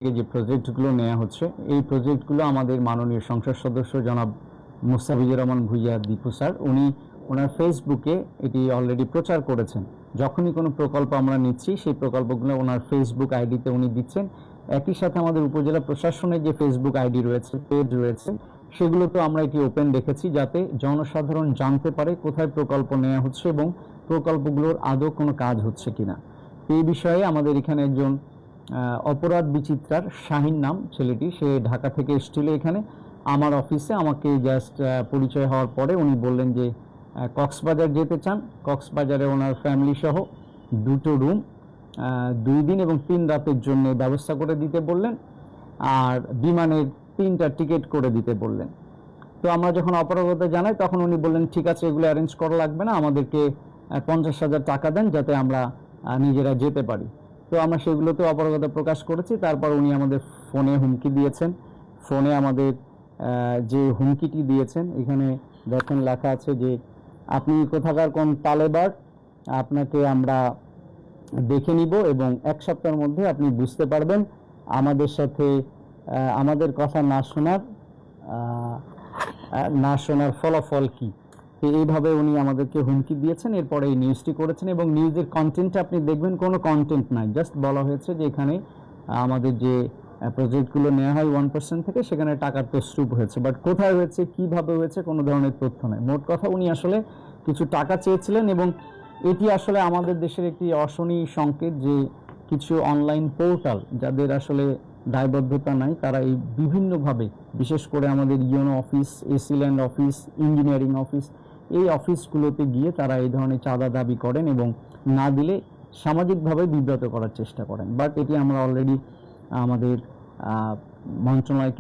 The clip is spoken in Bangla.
যে প্রজেক্টগুলো নেওয়া হচ্ছে এই প্রজেক্টগুলো আমাদের মাননীয় সংসদ সদস্য জনাব মুস্তাফিজুর রহমান ভূঁইয়া দীপু স্যার উনি ওনার ফেসবুকে এটি অলরেডি প্রচার করেছেন। যখনই কোনো প্রকল্প আমরা নিচ্ছি সেই প্রকল্পগুলো ওনার ফেসবুক আইডিতে উনি দিচ্ছেন। একই সাথে আমাদের উপজেলা প্রশাসনের যে ফেসবুক আইডি রয়েছে, পেজ রয়েছে, সেগুলোতেও আমরা এটি ওপেন রেখেছি যাতে জনসাধারণ জানতে পারে কোথায় প্রকল্প নেওয়া হচ্ছে এবং প্রকল্পগুলোর আদৌ কোনো কাজ হচ্ছে কিনা। এই বিষয়ে আমাদের এখানে একজন অপরাধ বিচিত্রার শাহিন নাম ছেলেটি, সে ঢাকা থেকে এসেছিল এখানে আমার অফিসে। আমাকে জাস্ট পরিচয় হওয়ার পরে উনি বললেন যে কক্সবাজার যেতে চান, কক্সবাজারে ওনার ফ্যামিলি সহ 2টো রুম 2 দিন এবং 3 রাতের জন্য ব্যবস্থা করে দিতে বললেন, আর বিমানের 3টা টিকিট করে দিতে বললেন। তো আমরা যখন অপারগতা জানাই তখন উনি বললেন ঠিক আছে, এগুলো অ্যারেঞ্জ করা লাগবে না, আমাদেরকে 50,000 টাকা দেন যাতে আমরা নিজেরা যেতে পারি। তো আমরা সেগুলোতে অপারগতা প্রকাশ করেছি। তারপর উনি আমাদের ফোনে হুমকি দিয়েছেন। ফোনে আমাদের যে হুমকিটি দিয়েছেন এখানে দেখেন লেখা আছে যে আপনি কোথাকার কোন তালেবার, আপনাকে আমরা দেখে নিব এবং 1 সপ্তাহের মধ্যে আপনি বুঝতে পারবেন আমাদের সাথে আমাদের কথা না শোনার ফলাফল কি। তো এইভাবে উনি আমাদেরকে হুমকি দিয়েছেন। এরপরে এই নিউজটি করেছেন এবং নিউজের কন্টেন্টটা আপনি দেখবেন কোনো কন্টেন্ট নাই, জাস্ট বলা হয়েছে যে এখানে আমাদের যে প্রজেক্টগুলো নেওয়া হয় 1% থেকে সেখানে টাকার তছরূপ হয়েছে, বাট কোথায় হয়েছে, কিভাবে হয়েছে, কোনো ধরনের তথ্য নেই। মোট কথা উনি আসলে কিছু টাকা চেয়েছিলেন এবং এটি আসলে আমাদের দেশের একটি অশনি সংকেত যে কিছু অনলাইন পোর্টাল যাদের আসলে দায়বদ্ধতা নাই তারা এই বিভিন্নভাবে, বিশেষ করে আমাদের UNO office, AC land office, engineering office, এই অফিসগুলোতে গিয়ে তারা এই ধরনের চাঁদা দাবি করেন এবং না দিলে সামাজিকভাবে বিব্রত করার চেষ্টা করেন। বাট এটি আমরা অলরেডি আমাদের মন্ত্রণালয়কে